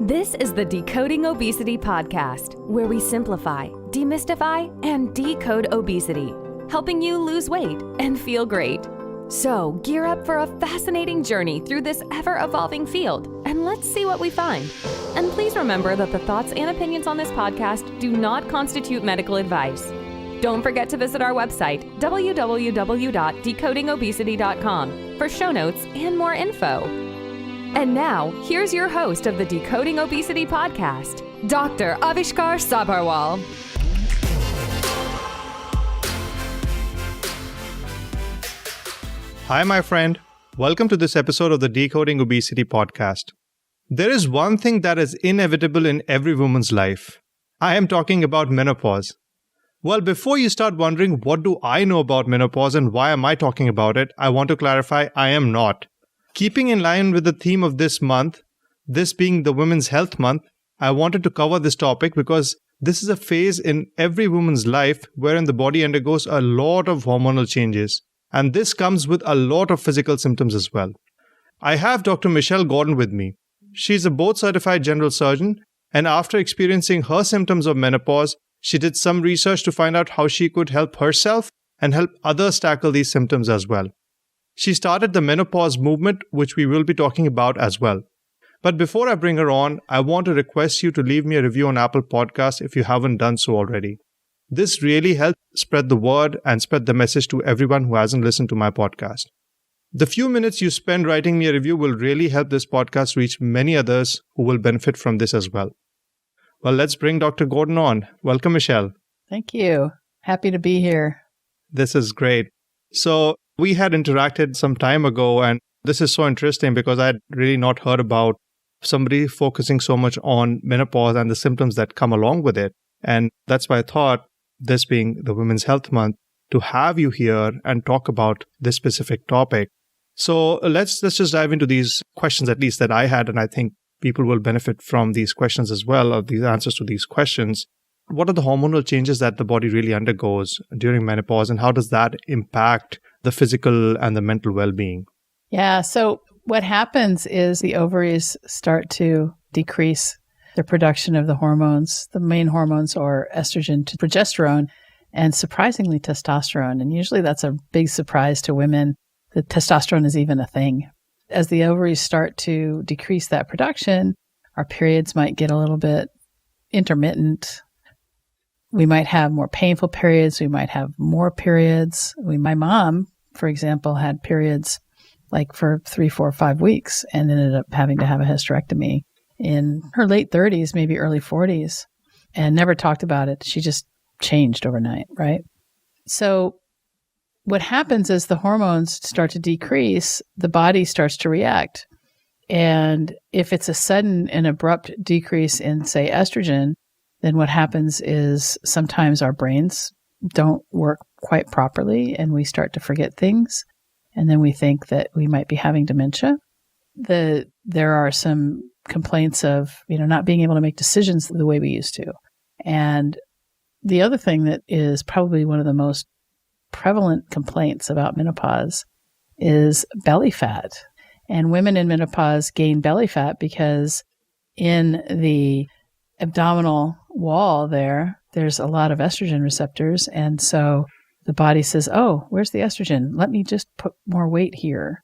This is the Decoding Obesity podcast, where we simplify, demystify, and decode obesity, helping you lose weight and feel great. So gear up for a fascinating journey through this ever-evolving field, and let's see what we find. And please remember that the thoughts and opinions on this podcast do not constitute medical advice. Don't forget to visit our website, www.decodingobesity.com, for show notes and more info. And now, here's your host of the Decoding Obesity podcast, Dr. Avishkar Sabharwal. Hi, my friend. Welcome to this episode of the Decoding Obesity podcast. There is one thing that is inevitable in every woman's life. I am talking about menopause. Well, before you start wondering what do I know about menopause and why am I talking about it, I want to clarify I am not. Keeping in line with the theme of this month, this being the Women's Health Month, I wanted to cover this topic because this is a phase in every woman's life wherein the body undergoes a lot of hormonal changes. And this comes with a lot of physical symptoms as well. I have Dr. Michelle Gordon with me. She's a board-certified general surgeon, and after experiencing her symptoms of menopause, she did some research to find out how she could help herself and help others tackle these symptoms as well. She started the Menopause Movement, which we will be talking about as well. But before I bring her on, I want to request you to leave me a review on Apple Podcasts if you haven't done so already. This really helps spread the word and spread the message to everyone who hasn't listened to my podcast. The few minutes you spend writing me a review will really help this podcast reach many others who will benefit from this as well. Well, let's bring Dr. Gordon on. Welcome, Michelle. Thank you. Happy to be here. This is great. So we had interacted some time ago, and this is so interesting because I had really not heard about somebody focusing so much on menopause and the symptoms that come along with it. And that's why I thought, this being the Women's Health Month, to have you here and talk about this specific topic. So let's just dive into these questions, at least that I had, and I think people will benefit from these questions as well, or these answers to these questions. What are the hormonal changes that the body really undergoes during menopause, and how does that impact the physical and the mental well-being? Yeah, so what happens is the ovaries start to decrease the production of the hormones. The main hormones are estrogen to progesterone, and surprisingly testosterone. And usually that's a big surprise to women that testosterone is even a thing. As the ovaries start to decrease that production, our periods might get a little bit intermittent. We might have more painful periods. We might have more periods. My mom, for example, had periods like for 3, 4, 5 weeks and ended up having to have a hysterectomy in her late 30s, maybe early 40s, and never talked about it. She just changed overnight, right? So what happens is the hormones start to decrease, the body starts to react. And if it's a sudden and abrupt decrease in, say, estrogen, then what happens is sometimes our brains don't work quite properly and we start to forget things. And then we think that we might be having dementia. There are some complaints of, not being able to make decisions the way we used to. And the other thing that is probably one of the most prevalent complaints about menopause is belly fat. And women in menopause gain belly fat because in the abdominal wall there's a lot of estrogen receptors. And so the body says, oh, where's the estrogen? Let me just put more weight here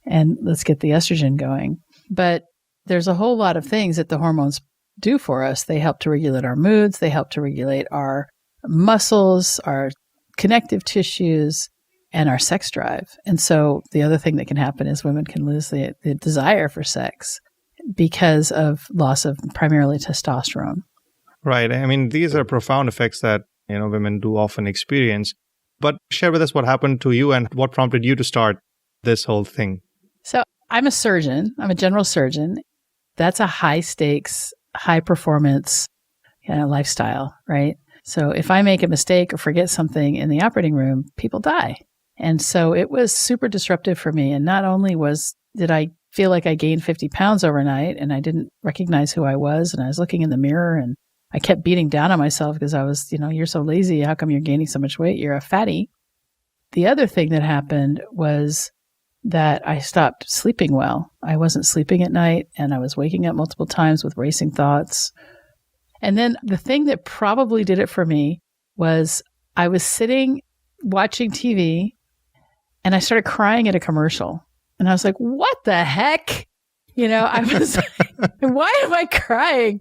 and let's get the estrogen going. But there's a whole lot of things that the hormones do for us. They help to regulate our moods. They help to regulate our muscles, our connective tissues, and our sex drive. And so the other thing that can happen is women can lose the desire for sex because of loss of primarily testosterone. Right. I mean, these are profound effects that, women do often experience. But share with us what happened to you and what prompted you to start this whole thing. So I'm a surgeon. I'm a general surgeon. That's a high stakes, high performance lifestyle, right? So if I make a mistake or forget something in the operating room, people die. And so it was super disruptive for me. And not only did I feel like I gained 50 pounds overnight and I didn't recognize who I was, and I was looking in the mirror and I kept beating down on myself because I was, you're so lazy. How come you're gaining so much weight? You're a fatty. The other thing that happened was that I stopped sleeping well. I wasn't sleeping at night, and I was waking up multiple times with racing thoughts. And then the thing that probably did it for me was I was sitting watching TV, and I started crying at a commercial. And I was like, what the heck? I was like, why am I crying?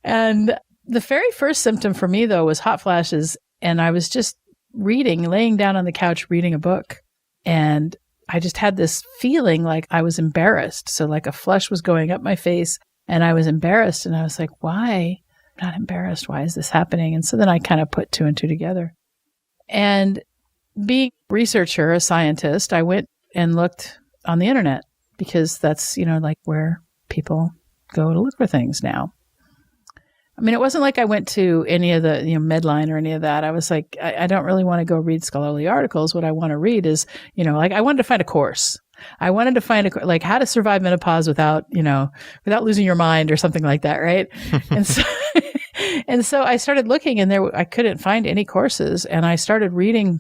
And the very first symptom for me, though, was hot flashes. And I was just laying down on the couch, reading a book. And I just had this feeling like I was embarrassed. So like a flush was going up my face and I was embarrassed. And I was like, why? I'm not embarrassed. Why is this happening? And so then I kind of put two and two together. And being a researcher, a scientist, I went and looked on the internet because that's, like where people go to look for things now. I mean, it wasn't like I went to any of the, Medline or any of that. I was like, I don't really want to go read scholarly articles. What I want to read is, like I wanted to find a course. I wanted to find like how to survive menopause without losing your mind or something like that. Right. and so I started looking and I couldn't find any courses, and I started reading.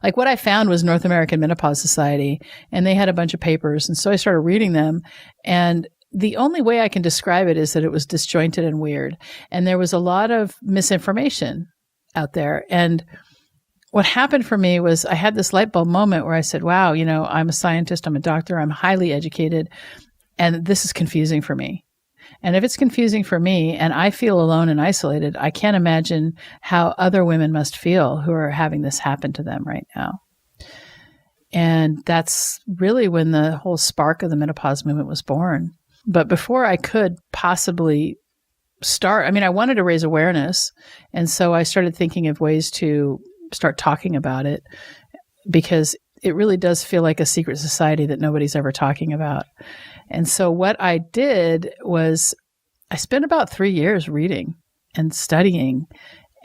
Like what I found was North American Menopause Society, and they had a bunch of papers. And so I started reading them, and the only way I can describe it is that it was disjointed and weird. And there was a lot of misinformation out there. And what happened for me was I had this light bulb moment where I said, wow, I'm a scientist, I'm a doctor, I'm highly educated, and this is confusing for me. And if it's confusing for me and I feel alone and isolated, I can't imagine how other women must feel who are having this happen to them right now. And that's really when the whole spark of the menopause movement was born. But before I could possibly start, I wanted to raise awareness. And so I started thinking of ways to start talking about it, because it really does feel like a secret society that nobody's ever talking about. And so what I did was I spent about 3 years reading and studying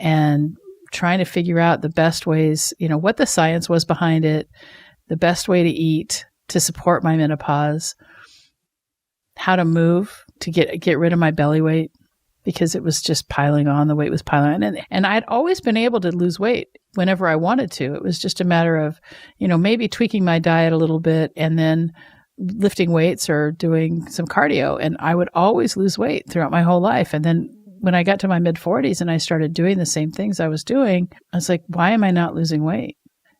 and trying to figure out the best ways, what the science was behind it, the best way to eat to support my menopause, how to move to get rid of my belly weight, because it was just piling on. The weight was piling on. And I'd always been able to lose weight whenever I wanted to. It was just a matter of, maybe tweaking my diet a little bit and then lifting weights or doing some cardio. And I would always lose weight throughout my whole life. And then when I got to my mid-40s and I started doing the same things I was doing, I was like, why am I not losing weight?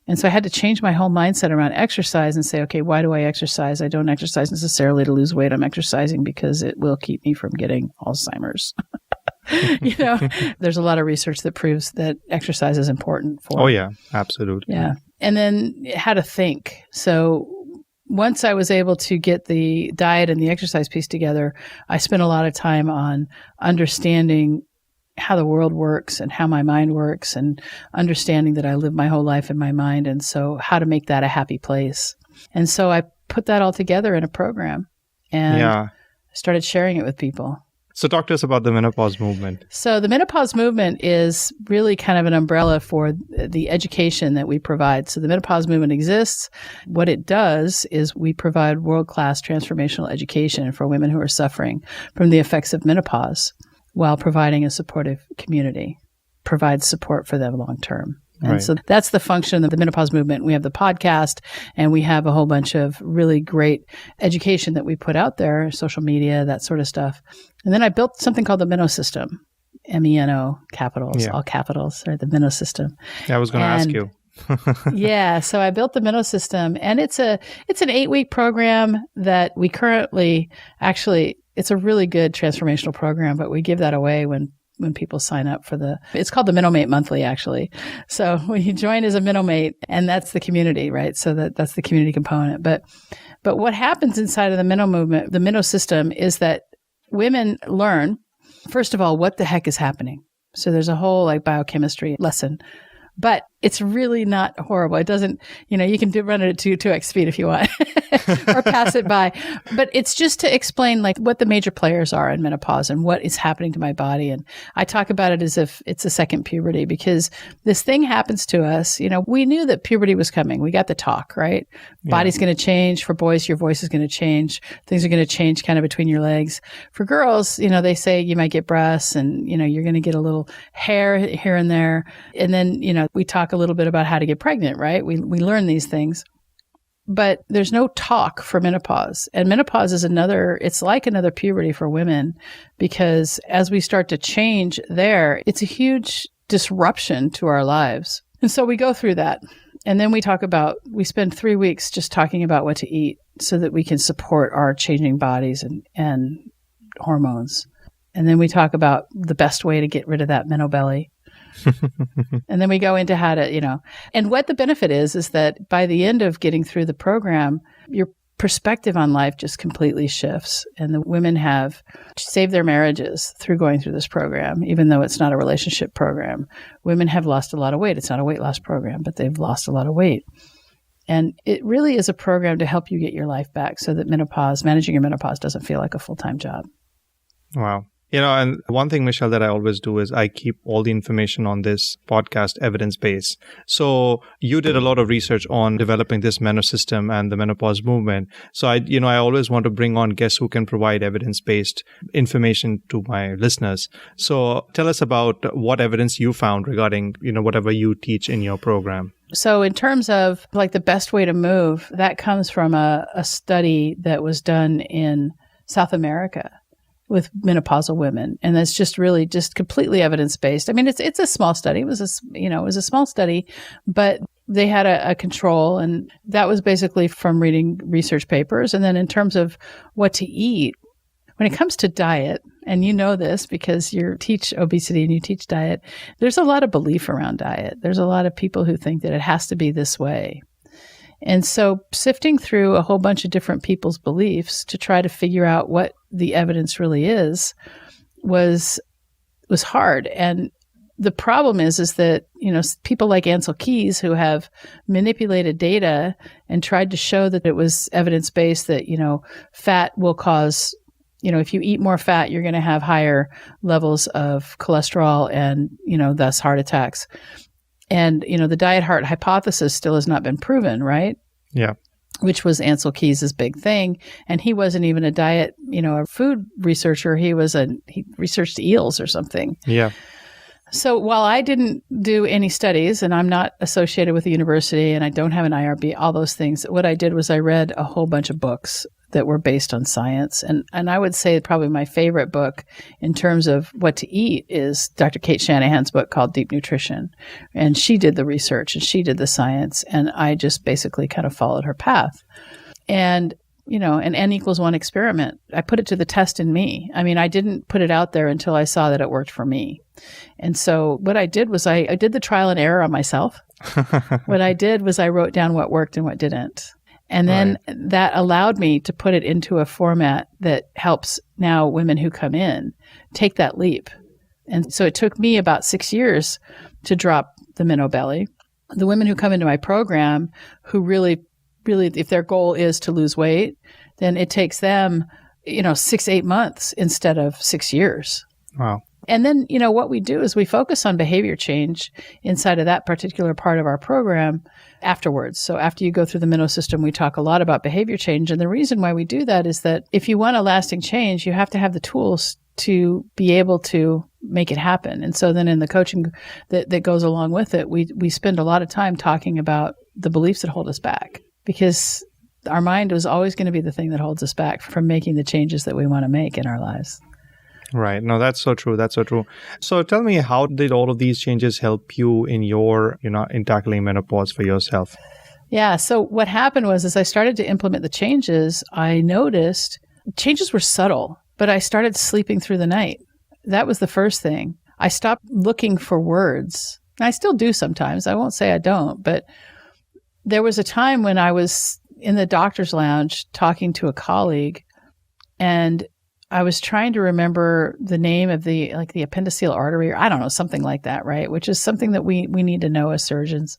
And so I had to change my whole mindset around exercise and say, okay, why do I exercise? I don't exercise necessarily to lose weight. I'm exercising because it will keep me from getting Alzheimer's. There's a lot of research that proves that exercise is important for. Oh, yeah, absolutely. Yeah. And then how to think. So once I was able to get the diet and the exercise piece together, I spent a lot of time on understanding how the world works and how my mind works, and understanding that I live my whole life in my mind. And so how to make that a happy place. And so I put that all together in a program and started sharing it with people. So talk to us about the Menopause Movement. So the Menopause Movement is really kind of an umbrella for the education that we provide. So the Menopause Movement exists. What it does is we provide world-class transformational education for women who are suffering from the effects of menopause, while providing a supportive community, provides support for them long term. And so that's the function of the Menopause Movement. We have the podcast, and we have a whole bunch of really great education that we put out there, social media, that sort of stuff. And then I built something called the Meno System, MENO, capitals, all capitals, or the Meno System. Yeah, I was going to ask you. So I built the Meno System, and it's an 8-week program that we currently it's a really good transformational program, but we give that away when people sign up for it's called the Menomate Monthly, actually. So when you join as a Menomate, and that's the community, right? So that's the community component. But what happens inside of the Meno movement, the Meno System, is that women learn, first of all, what the heck is happening. So there's a whole biochemistry lesson. But it's really not horrible. It doesn't, you can run it at 2x speed if you want or pass it by. But it's just to explain what the major players are in menopause and what is happening to my body. And I talk about it as if it's a second puberty, because this thing happens to us. We knew that puberty was coming. We got the talk, right? Yeah. Body's going to change. For boys, your voice is going to change. Things are going to change kind of between your legs. For girls, they say you might get breasts and, you're going to get a little hair here and there. And then, we talk a little bit about how to get pregnant, right? We learn these things. But there's no talk for menopause. And menopause is it's like another puberty for women, because as we start to change there, it's a huge disruption to our lives. And so we go through that. And then we spend 3 weeks just talking about what to eat so that we can support our changing bodies and hormones. And then we talk about the best way to get rid of that menobelly. And then we go into how to, and what the benefit is that by the end of getting through the program, your perspective on life just completely shifts. And the women have saved their marriages through going through this program, even though it's not a relationship program. Women have lost a lot of weight. It's not a weight loss program, but they've lost a lot of weight. And it really is a program to help you get your life back so that managing your menopause doesn't feel like a full-time job. Wow. And one thing, Michelle, that I always do is I keep all the information on this podcast evidence-based. So you did a lot of research on developing this Meno system and the menopause movement. So I always want to bring on guests who can provide evidence-based information to my listeners. So tell us about what evidence you found regarding, whatever you teach in your program. So in terms of like the best way to move, that comes from a study that was done in South America with menopausal women. And that's just really just completely evidence-based. I mean, it's a small study. It was a small study, but they had a control, and that was basically from reading research papers. And then in terms of what to eat, when it comes to diet, and you know this because you teach obesity and you teach diet, there's a lot of belief around diet. There's a lot of people who think that it has to be this way. And so sifting through a whole bunch of different people's beliefs to try to figure out what the evidence really is was hard. And the problem is that, people like Ansel Keys, who have manipulated data and tried to show that it was evidence-based, that, fat will cause, if you eat more fat, you're going to have higher levels of cholesterol and, thus heart attacks. And, the diet heart hypothesis still has not been proven, right? Yeah. Which was Ansel Keys' big thing. And he wasn't even a diet, a food researcher. He researched eels or something. Yeah. So while I didn't do any studies, and I'm not associated with the university, and I don't have an IRB, all those things, what I did was I read a whole bunch of books that were based on science. And I would say probably my favorite book in terms of what to eat is Dr. Kate Shanahan's book called Deep Nutrition. And she did the research and she did the science. And I just basically kind of followed her path. And, an N=1 experiment, I put it to the test in me. I mean, I didn't put it out there until I saw that it worked for me. And so what I did was I did the trial and error on myself. What I did was I wrote down what worked and what didn't. And then that allowed me to put it into a format that helps now women who come in take that leap. And so it took me about 6 years to drop the menobelly. The women who come into my program who really, if their goal is to lose weight, then it takes them, 6-8 months instead of 6 years. Wow. And then, what we do is we focus on behavior change inside of that particular part of our program afterwards. So after you go through the Meno system, we talk a lot about behavior change. And the reason why we do that is that if you want a lasting change, you have to have the tools to be able to make it happen. And so then in the coaching that goes along with it, we spend a lot of time talking about the beliefs that hold us back, because our mind was always going to be the thing that holds us back from making the changes that we want to make in our lives. Right. No, that's so true. That's so true. So tell me, how did all of these changes help you in your, in tackling menopause for yourself? Yeah. So what happened was, as I started to implement the changes, I noticed changes were subtle, but I started sleeping through the night. That was the first thing. I stopped looking for words. I still do sometimes. I won't say I don't, but there was a time when I was in the doctor's lounge talking to a colleague, and I was trying to remember the name of the appendiceal artery, or I don't know, something like that, right? Which is something that we need to know as surgeons.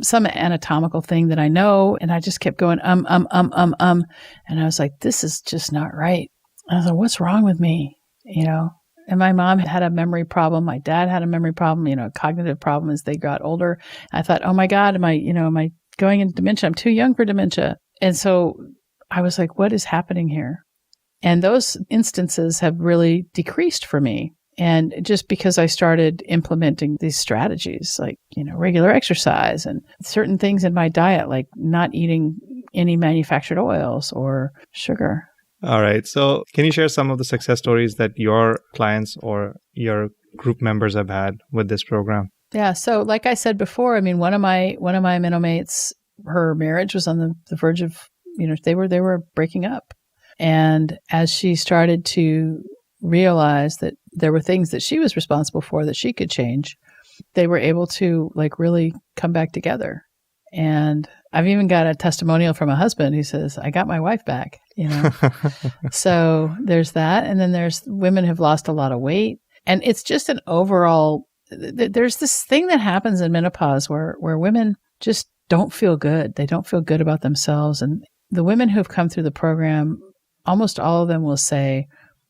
Some anatomical thing that I know, and I just kept going, and I was like, this is just not right. I was like, what's wrong with me? And my mom had a memory problem. My dad had a memory problem, a cognitive problem as they got older. I thought, oh my God, am I going into dementia? I'm too young for dementia. And so I was like, what is happening here? And those instances have really decreased for me. And just because I started implementing these strategies, like, regular exercise and certain things in my diet, like not eating any manufactured oils or sugar. All right. So can you share some of the success stories that your clients or your group members have had with this program? Yeah. So like I said before, I mean, one of my Menomates, her marriage was on the verge of, they were breaking up. And as she started to realize that there were things that she was responsible for that she could change, they were able to really come back together. And I've even got a testimonial from a husband who says, I got my wife back, So there's that. And then there's women who've lost a lot of weight. And it's just an overall, there's this thing that happens in menopause where women just don't feel good. They don't feel good about themselves. And the women who have come through the program, almost all of them will say,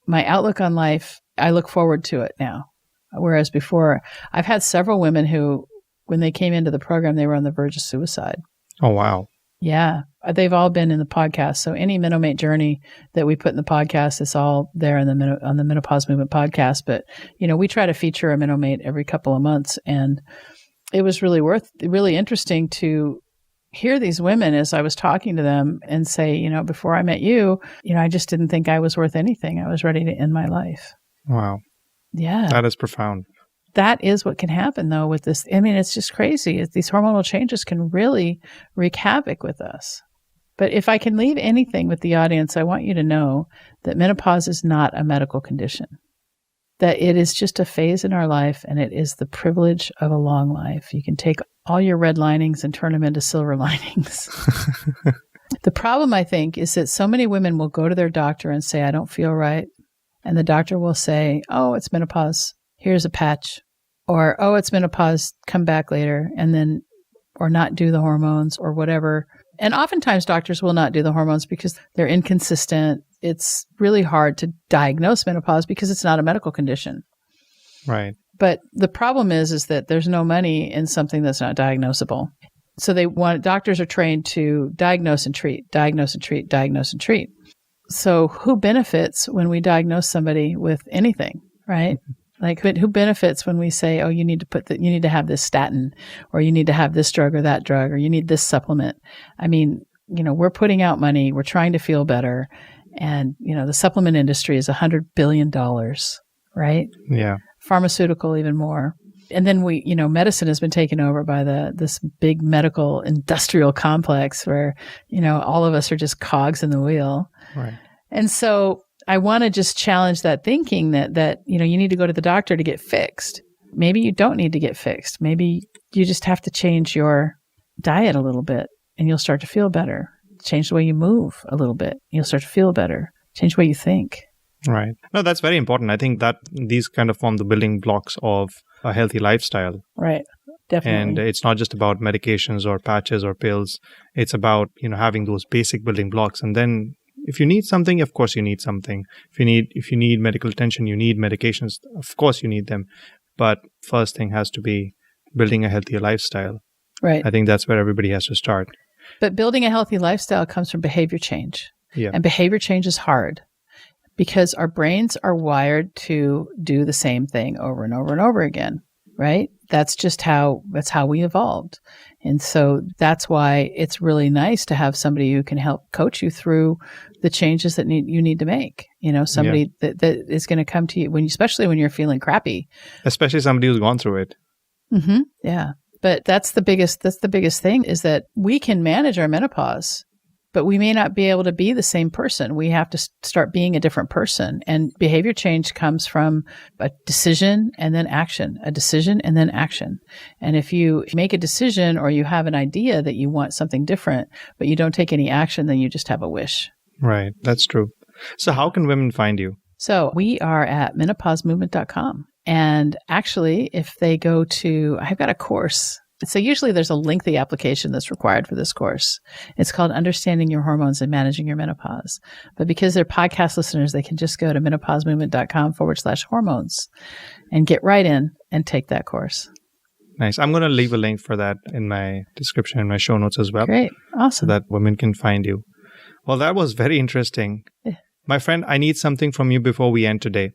my outlook on life, I look forward to it now. Whereas before, I've had several women who, when they came into the program, they were on the verge of suicide. Oh, wow. Yeah. They've all been in the podcast. So any Menomate journey that we put in the podcast is all there on the Menopause Movement podcast. But, we try to feature a Menomate every couple of months. And it was really interesting to hear these women as I was talking to them and say, before I met you, I just didn't think I was worth anything. I was ready to end my life. Wow. Yeah. That is profound. That is what can happen, though, with this. I mean, it's just crazy. These hormonal changes can really wreak havoc with us. But if I can leave anything with the audience, I want you to know that menopause is not a medical condition, that it is just a phase in our life, and it is the privilege of a long life. You can take all your red linings and turn them into silver linings. The problem, I think, is that so many women will go to their doctor and say, I don't feel right. And the doctor will say, oh, it's menopause. Here's a patch. Or, oh, it's menopause. Come back later. And then, or not do the hormones or whatever. And oftentimes doctors will not do the hormones because they're inconsistent. It's really hard to diagnose menopause because it's not a medical condition. Right. But the problem is that there's no money in something that's not diagnosable. So doctors are trained to diagnose and treat, diagnose and treat, diagnose and treat. So who benefits when we diagnose somebody with anything, right? Like who benefits when we say, oh, you need to have this statin, or you need to have this drug or that drug, or you need this supplement. I mean, we're putting out money, we're trying to feel better. And, the supplement industry is $100 billion, right? Yeah. Pharmaceutical, even more. And then medicine has been taken over by this big medical industrial complex where, all of us are just cogs in the wheel. Right. And so I want to just challenge that thinking that you need to go to the doctor to get fixed. Maybe you don't need to get fixed. Maybe you just have to change your diet a little bit and you'll start to feel better. Change the way you move a little bit. You'll start to feel better. Change the way you think. Right. No, that's very important. I think that these kind of form the building blocks of a healthy lifestyle. Right. Definitely. And it's not just about medications or patches or pills. It's about, having those basic building blocks. And then if you need something, of course you need something. If you need medical attention, you need medications. Of course you need them. But first thing has to be building a healthier lifestyle. Right. I think that's where everybody has to start. But building a healthy lifestyle comes from behavior change. Yeah. And behavior change is hard because our brains are wired to do the same thing over and over and over again, right? That's how we evolved. And so that's why it's really nice to have somebody who can help coach you through the changes that you need to make. Somebody that is going to come to you especially when you're feeling crappy. Especially somebody who's gone through it. Mm-hmm. Yeah. But that's the biggest thing is that we can manage our menopause, but we may not be able to be the same person. We have to start being a different person. And behavior change comes from a decision and then action, a decision and then action. And if you make a decision or you have an idea that you want something different, but you don't take any action, then you just have a wish. Right. That's true. So how can women find you? So we are at menopausemovement.com. And actually, if they go to, I've got a course. So usually there's a lengthy application that's required for this course. It's called Understanding Your Hormones and Managing Your Menopause. But because they're podcast listeners, they can just go to menopausemovement.com/hormones and get right in and take that course. Nice. I'm going to leave a link for that in my description, in my show notes as well. Great. Awesome. So that women can find you. Well, that was very interesting. My friend, I need something from you before we end today.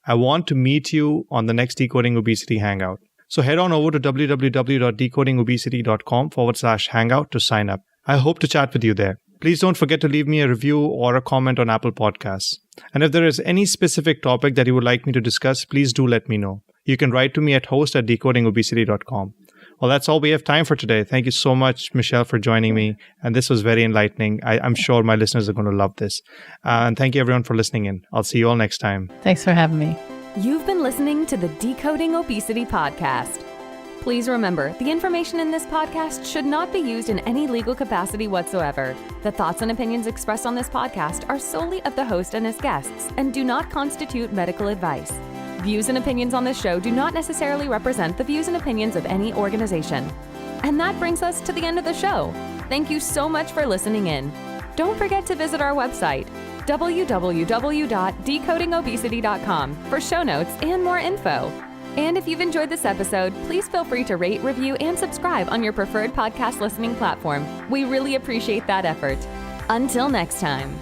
I want to meet you on the next Decoding Obesity Hangout. So head on over to www.decodingobesity.com/hangout to sign up. I hope to chat with you there. please don't forget to leave me a review or a comment on Apple Podcasts. And if there is any specific topic that you would like me to discuss, please do let me know. You can write to me at host@decodingobesity.com. Well, that's all we have time for today. Thank you so much, Michelle, for joining me. And this was very enlightening. I'm sure my listeners are going to love this. And thank you, everyone, for listening in. I'll see you all next time. Thanks for having me. You've been listening to the Decoding Obesity podcast. Please remember, the information in this podcast should not be used in any legal capacity whatsoever. The thoughts and opinions expressed on this podcast are solely of the host and his guests and do not constitute medical advice. Views and opinions on this show do not necessarily represent the views and opinions of any organization. And that brings us to the end of the show. Thank you so much for listening in. Don't forget to visit our website, www.decodingobesity.com, for show notes and more info. And if you've enjoyed this episode, please feel free to rate, review, and subscribe on your preferred podcast listening platform. We really appreciate that effort. Until next time.